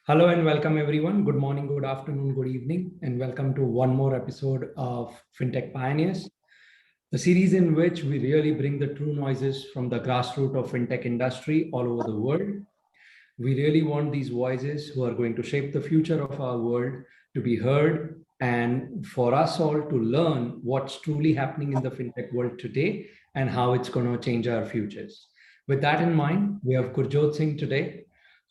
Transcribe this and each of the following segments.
Hello and welcome everyone. Good morning, good afternoon, good evening, and welcome to one more episode of FinTech Pioneers, the series in which we really bring the true noises from the grassroots of FinTech industry all over the world. We really want these voices who are going to shape the future of our world to be heard and for us all to learn what's truly happening in the FinTech world today and how it's going to change our futures. With that in mind, we have Gurjot Singh today,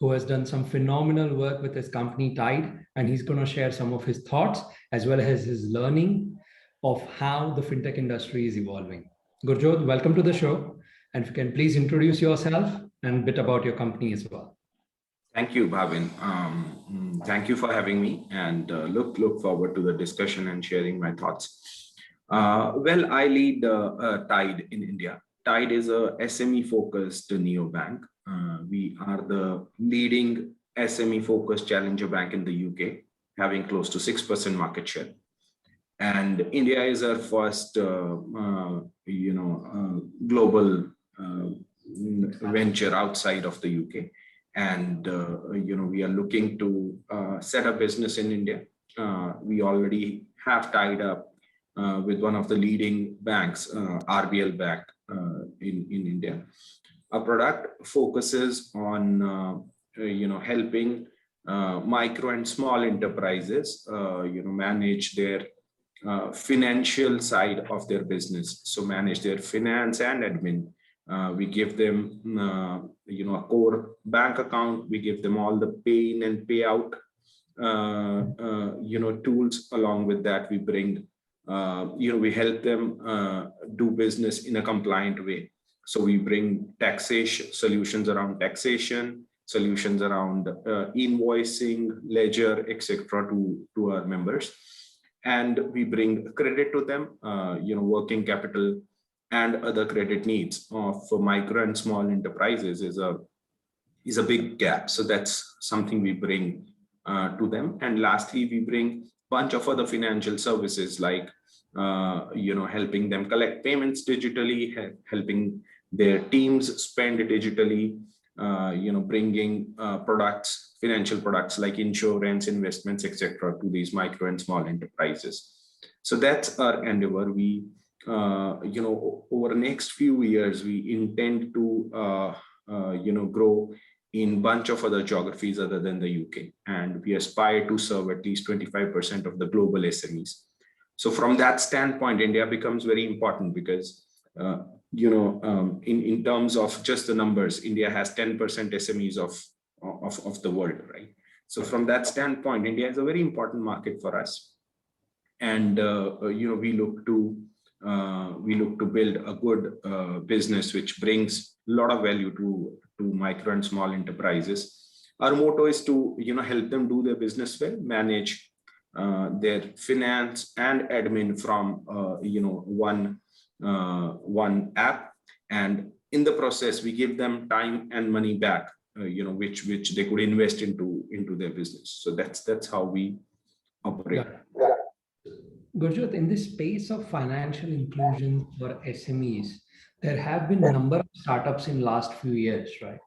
who has done some phenomenal work with his company Tide, and he's going to share some of his thoughts as well as his learning of how the FinTech industry is evolving. Gurjot, welcome to the show. And if you can please introduce yourself and a bit about your company as well. Thank you, Bhavin. Thank you for having me, and look forward to the discussion and sharing my thoughts. I lead Tide in India. Tide is a SME-focused neobank. We are the leading SME-focused challenger bank in the UK, having close to 6% market share. And India is our first, global venture outside of the UK. And we are looking to set up business in India. We already have tied up with one of the leading banks, RBL Bank in India. Our product focuses on helping micro and small enterprises manage their financial side of their business, so manage their finance and admin. We give them, a core bank account. We give them all the pay in and pay out, tools. Along with that, we bring, we help them do business in a compliant way. So we bring taxation solutions around taxation, solutions around invoicing, ledger, etc. to our members, and we bring credit to them, working capital and other credit needs of micro and small enterprises is a big gap. So that's something we bring to them. And lastly, we bring a bunch of other financial services like, helping them collect payments digitally, helping their teams spend digitally, bringing products, financial products like insurance, investments, etc. to these micro and small enterprises. So that's our endeavor. We over the next few years, we intend to, grow in a bunch of other geographies other than the UK. And we aspire to serve at least 25% of the global SMEs. So from that standpoint, India becomes very important because, in terms of just the numbers, India has 10% SMEs of the world, right? So from that standpoint, India is a very important market for us. And, we look to build a good business which brings a lot of value to micro and small enterprises. Our motto is to help them do their business well, manage their finance and admin from one app, and in the process we give them time and money back, which they could invest into their business. So that's how we operate. Yeah. Gurjot, in this space of financial inclusion for SMEs, there have been a number of startups in last few years, right?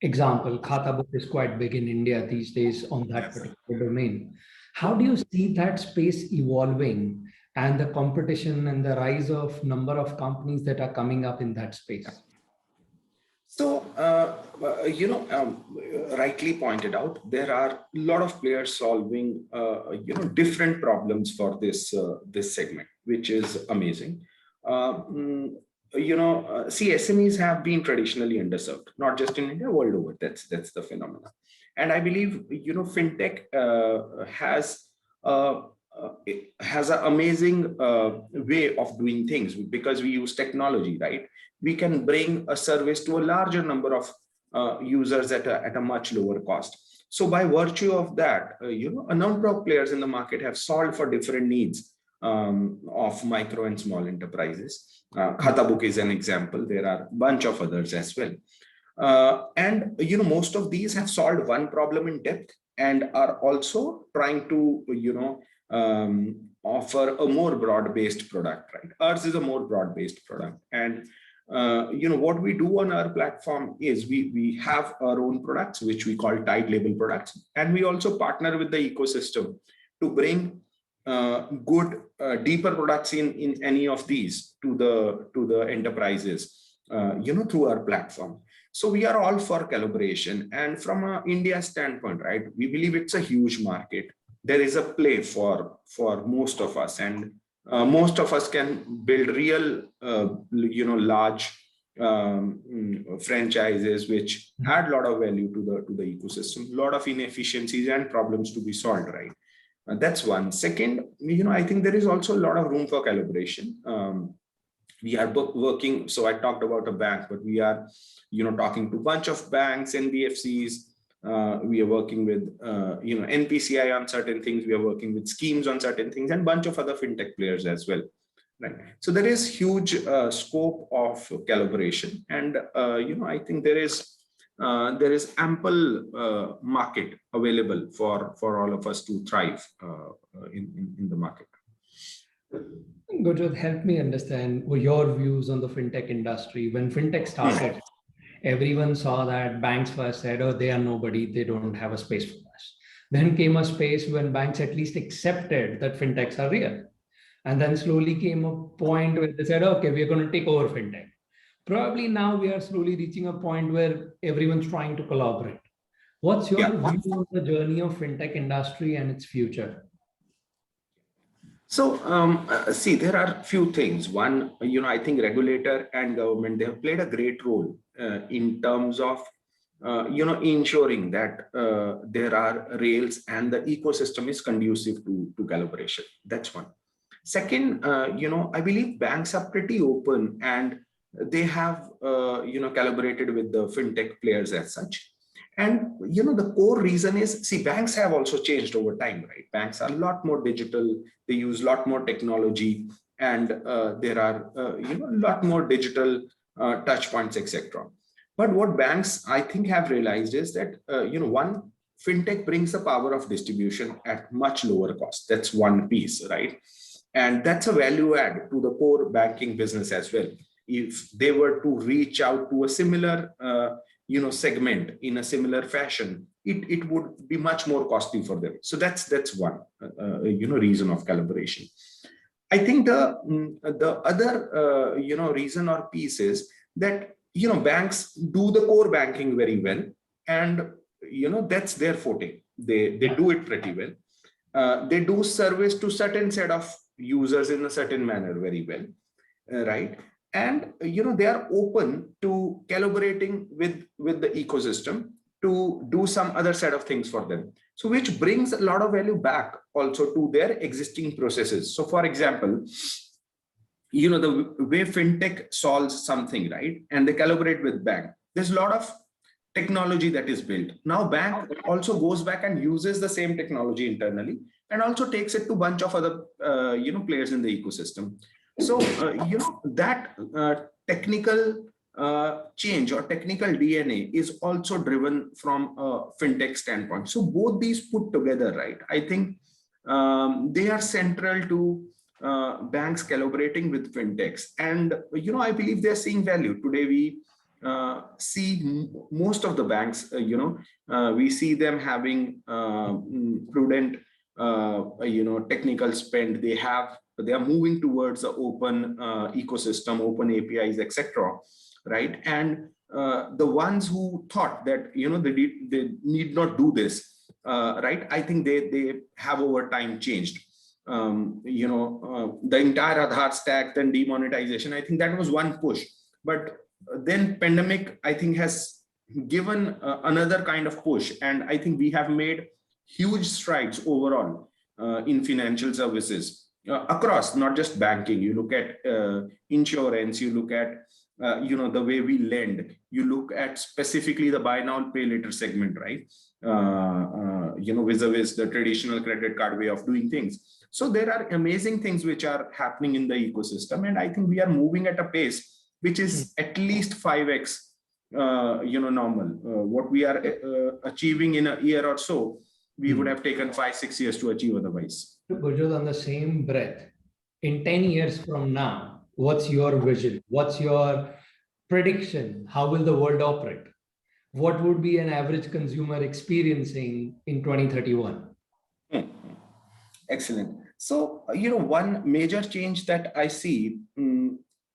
Example, Khata Book is quite big in India these days on that particular domain. How do you see that space evolving and the competition and the rise of number of companies that are coming up in that space? So, rightly pointed out, there are a lot of players solving, different problems for this segment, which is amazing. SMEs have been traditionally underserved, not just in India, world over. That's the phenomenon. And I believe, FinTech has an amazing way of doing things because we use technology, right? We can bring a service to a larger number of users at a much lower cost. So by virtue of that, a number of players in the market have solved for different needs of micro and small enterprises. Khata Book is an example. There are a bunch of others as well. And most of these have solved one problem in depth and are also trying to, offer a more broad-based product, right? Ours is a more broad-based product. And what we do on our platform is we have our own products, which we call Tide label products. And we also partner with the ecosystem to bring good, deeper products in any of these to the enterprises, through our platform. So we are all for collaboration. And from an India standpoint, right, we believe it's a huge market. There is a play for most of us, and most of us can build real, large franchises which add a lot of value to the ecosystem, a lot of inefficiencies and problems to be solved, right? That's one. Second, I think there is also a lot of room for collaboration. We are working, so I talked about a bank, but we are, talking to a bunch of banks, NBFCs. We are working with, NPCI on certain things. We are working with schemes on certain things, and a bunch of other fintech players as well. Right. So there is huge scope of collaboration, and I think there is ample market available for all of us to thrive in the market. Gurjot, help me understand your views on the fintech industry. When fintech started, everyone saw that banks first said, oh, they are nobody, they don't have a space for us. Then came a space when banks at least accepted that fintechs are real. And then slowly came a point where they said, okay, we're going to take over fintech. Probably now we are slowly reaching a point where everyone's trying to collaborate. What's your view on the journey of fintech industry and its future? So, see, there are a few things. One, I think regulator and government, they have played a great role in terms of, ensuring that there are rails and the ecosystem is conducive to collaboration. That's one. Second, I believe banks are pretty open, and they have, collaborated with the fintech players as such. And, the core reason is, see, banks have also changed over time, right? Banks are a lot more digital. They use a lot more technology, and there are, a lot more digital touch points, etc. But what banks, I think, have realized is that, one, fintech brings the power of distribution at much lower cost. That's one piece, right? And that's a value add to the core banking business as well. If they were to reach out to a similar, segment in a similar fashion, it would be much more costly for them. So that's one, reason of collaboration. I think the other, reason or piece is that, banks do the core banking very well, and, that's their forte. They do it pretty well. They do service to certain set of users in a certain manner very well, right? And they are open to collaborating with the ecosystem to do some other set of things for them. So which brings a lot of value back also to their existing processes. So for example, the way fintech solves something, right? And they collaborate with bank. There's a lot of technology that is built. Now bank also goes back and uses the same technology internally, and also takes it to a bunch of other, players in the ecosystem. So, that technical change or technical DNA is also driven from a fintech standpoint. So both these put together, right? I think they are central to banks collaborating with fintechs. And, I believe they're seeing value. Today, we see most of the banks, we see them having prudent, technical spend. They are moving towards the open ecosystem, open APIs, etc. Right? And the ones who thought that they need not do this, right? I think they have over time changed. The entire Aadhaar stack, then demonetization. I think that was one push, but then pandemic, I think, has given another kind of push, and I think we have made huge strides overall in financial services. Across, not just banking. You look at insurance, you look at the way we lend, you look at specifically the buy now pay later segment, right? Vis-a-vis the traditional credit card way of doing things. So there are amazing things which are happening in the ecosystem, and I think we are moving at a pace which is at least 5x normal. What we are achieving in a year or so, we would have taken 5-6 years to achieve otherwise. Gurjot, on the same breath, in 10 years from now, what's your vision? What's your prediction, how will the world operate? What would be an average consumer experiencing in 2031? Hmm. Excellent. So, one major change that I see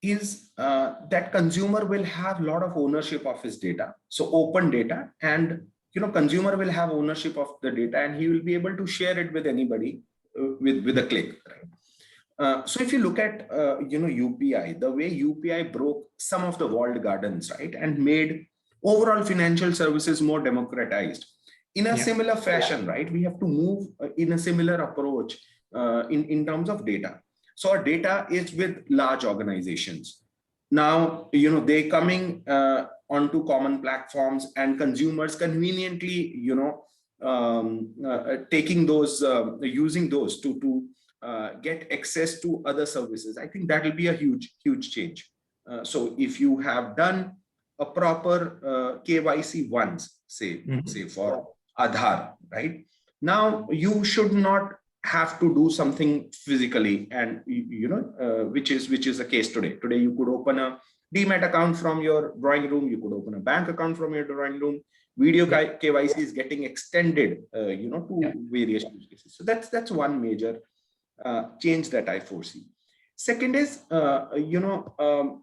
is that consumer will have a lot of ownership of his data. So open data, and consumer will have ownership of the data, and he will be able to share it with anybody with a click. Right? So if you look at UPI, the way UPI broke some of the walled gardens, right, and made overall financial services more democratized. In a similar fashion, right, we have to move in a similar approach in terms of data. So our data is with large organizations. Now, they coming onto common platforms, and consumers conveniently, taking those, using those to get access to other services. I think that will be a huge change. So if you have done a proper KYC once, say for Aadhaar, right? Now you should not have to do something physically, and which is the case today. Today you could open a Demat account from your drawing room. You could open a bank account from your drawing room. Video KYC is getting extended, to various use cases. So that's one major change that I foresee. Second is, the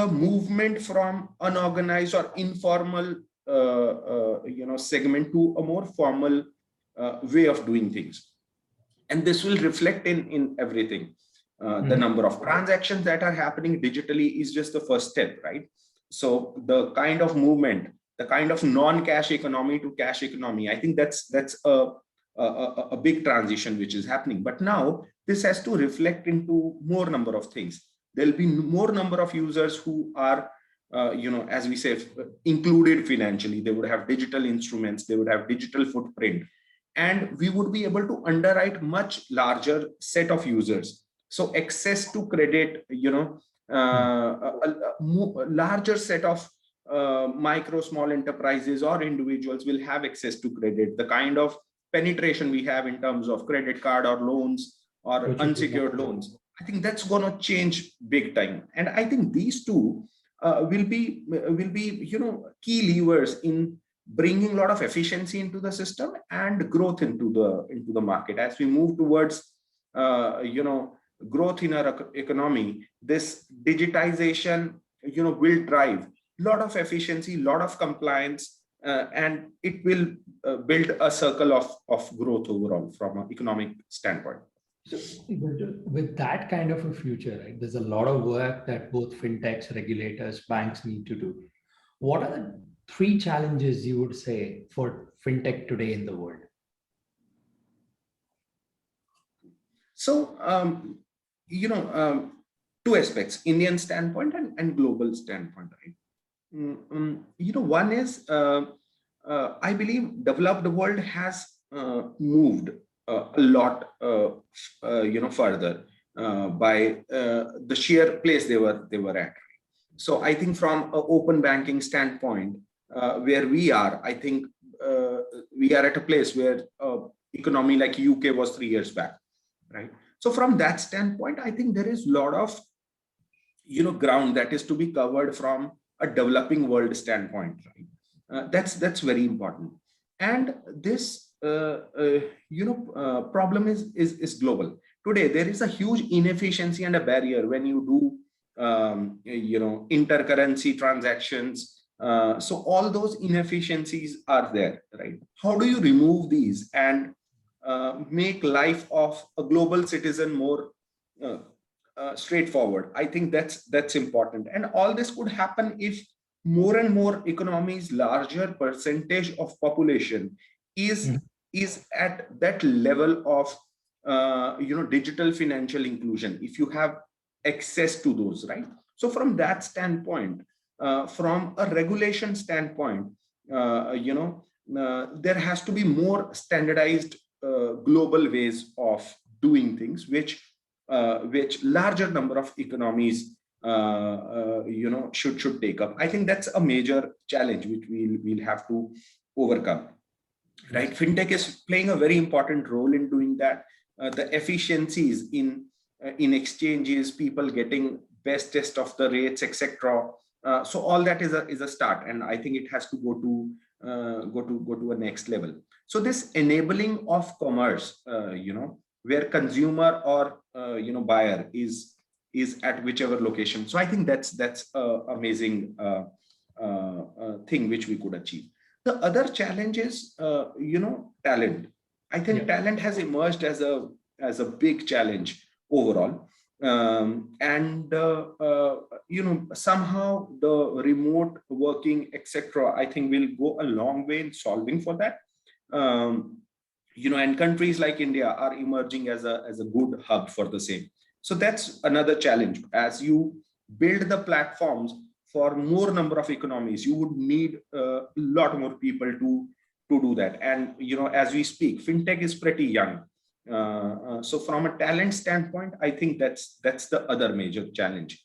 movement from unorganized or informal, segment to a more formal way of doing things. And this will reflect in everything. The number of transactions that are happening digitally is just the first step, right? So the kind of movement, the kind of non-cash economy to cash economy, I think that's a big transition which is happening. But now this has to reflect into more number of things. There'll be more number of users who are, as we say, included financially. They would have digital instruments, they would have digital footprint, and we would be able to underwrite much larger set of users. So access to credit, a larger set of micro, small enterprises or individuals will have access to credit. The kind of penetration we have in terms of credit card or loans or unsecured loans, I think that's going to change big time. And I think these two will be key levers in bringing a lot of efficiency into the system and growth into the market. As we move towards growth in our economy, this digitization will drive a lot of efficiency, a lot of compliance, and it will build a circle of growth overall from an economic standpoint. So with that kind of a future, right, there's a lot of work that both fintechs, regulators, banks need to do. What are the 3 challenges you would say for fintech today in the world? So, 2 aspects: Indian standpoint and global standpoint, right? One is, I believe developed world has moved a lot, further by the sheer place they were at. So I think from an open banking standpoint, where we are, I think we are at a place where economy like UK was 3 years back, right? So from that standpoint, I think there is a lot of ground that is to be covered from a developing world standpoint, right? That's very important. And this problem is global. Today there is a huge inefficiency and a barrier when you do intercurrency transactions. So all those inefficiencies are there, right? How do you remove these and make life of a global citizen more straightforward? I think that's important. And all this could happen if more and more economies, larger percentage of population is at that level of digital financial inclusion, if you have access to those, right? So from that standpoint, from a regulation standpoint, there has to be more standardized global ways of doing things, which larger number of economies should take up. I think that's a major challenge which we'll have to overcome, right? Fintech is playing a very important role in doing that. The efficiencies in exchanges, people getting best test of the rates, etc., So all that is a start, and I think it has to go to a next level. So this enabling of commerce, where consumer or buyer is at whichever location. So I think that's a amazing thing which we could achieve. The other challenge is talent. I think talent has emerged as a big challenge overall. And somehow the remote working, etc., I think will go a long way in solving for that. And countries like India are emerging as a good hub for the same. So that's another challenge. As you build the platforms for more number of economies, you would need a lot more people to do that. And as we speak, fintech is pretty young. So from a talent standpoint, I think that's the other major challenge.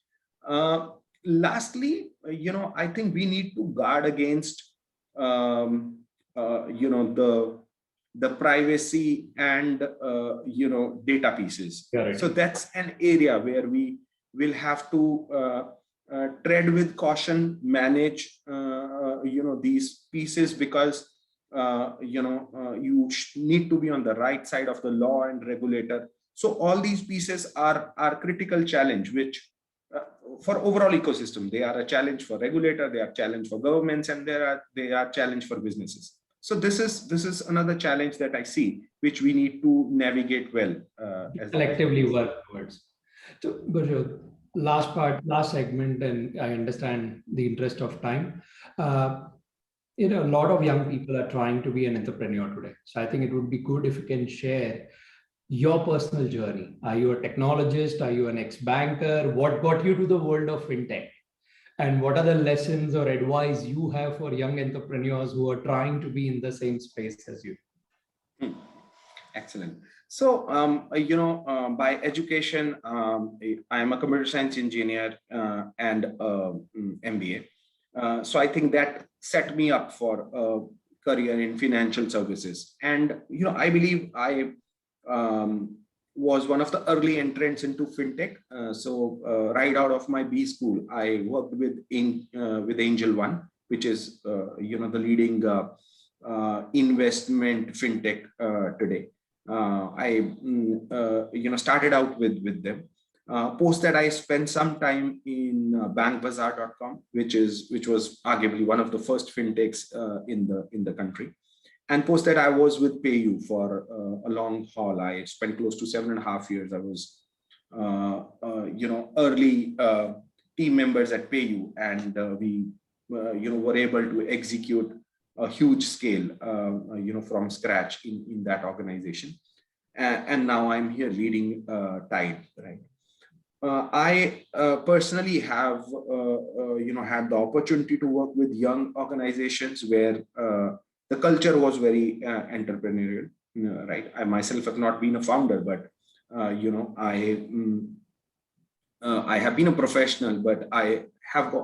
Lastly, I think we need to guard against the privacy and data pieces. Correct. So that's an area where we will have to tread with caution, manage these pieces, because you need to be on the right side of the law and regulator. So all these pieces are critical challenge, which for overall ecosystem, they are a challenge for regulator, they are challenge for governments, and they are challenge for businesses. So this is another challenge that I see, which we need to navigate well as collectively work towards. So Gurjot, last segment, and I understand the interest of time. A lot of young people are trying to be an entrepreneur today. So I think it would be good if you can share your personal journey. Are you a technologist? Are you an ex-banker? What got you to the world of fintech? And what are the lessons or advice you have for young entrepreneurs who are trying to be in the same space as you? Excellent. So, by education, I am a computer science engineer and MBA. So I think that set me up for a career in financial services. And, I believe I was one of the early entrants into fintech. So right out of my B school, I worked with Angel One, which is, the leading investment fintech today. I started out with them. Post that, I spent some time in bankbazaar.com, which was arguably one of the first fintechs in the country. And post that, I was with PayU for a long haul. I spent close to 7.5 years. I was early team members at PayU, and we were able to execute a huge scale from scratch in that organization. And now I'm here leading Tide, right? I personally have had the opportunity to work with young organizations where the culture was very entrepreneurial, right? I myself have not been a founder, but I have been a professional, but I have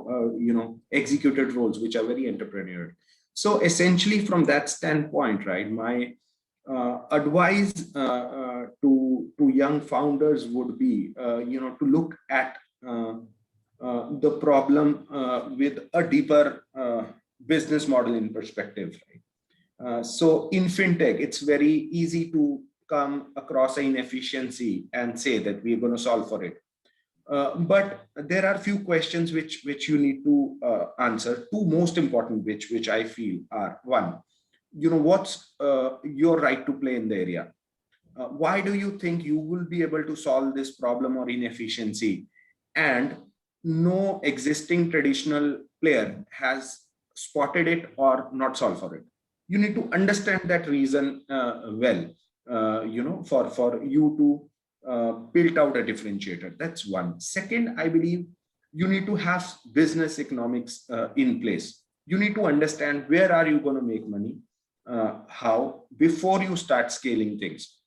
executed roles which are very entrepreneurial. So essentially, from that standpoint, right, my advice to young founders would be, to look at the problem with a deeper business model in perspective. Right? So in fintech, it's very easy to come across an inefficiency and say that we're going to solve for it. But there are few questions which you need to answer. Two most important, which I feel are: one, what's your right to play in the area? Why do you think you will be able to solve this problem or inefficiency, and no existing traditional player has spotted it or not solved for it? You need to understand that reason well, for you to build out a differentiator. That's one. Second, I believe you need to have business economics in place. You need to understand where are you going to make money, how, before you start scaling things.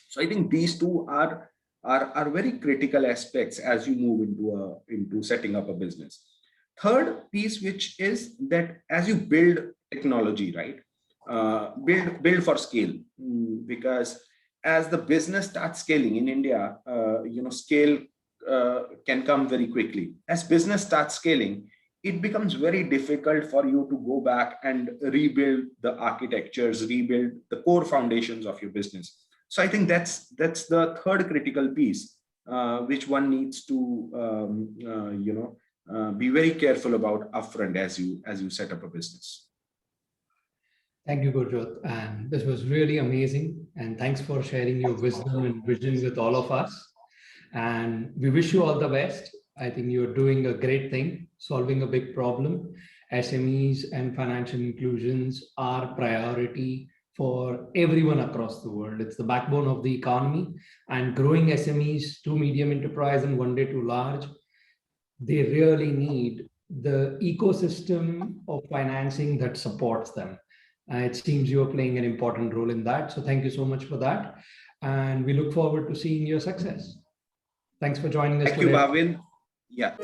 So I think these two are very critical aspects as you move into setting up a business. Third piece, which is that as you build technology, right, build for scale, because as the business starts scaling in India, scale can come very quickly. As business starts scaling, it becomes very difficult for you to go back and rebuild the architectures, rebuild the core foundations of your business. So I think that's the third critical piece, which one needs to be very careful about upfront as you set up a business. Thank you, Gurjot. And this was really amazing. And thanks for sharing your wisdom and vision with all of us. And we wish you all the best. I think you're doing a great thing, solving a big problem. SMEs and financial inclusions are priority for everyone across the world. It's the backbone of the economy, and growing SMEs to medium enterprise and one day to large, they really need the ecosystem of financing that supports them. It seems you're playing an important role in that. So thank you so much for that. And we look forward to seeing your success. Thanks for joining us Thank you, today. Bhavin. Yeah.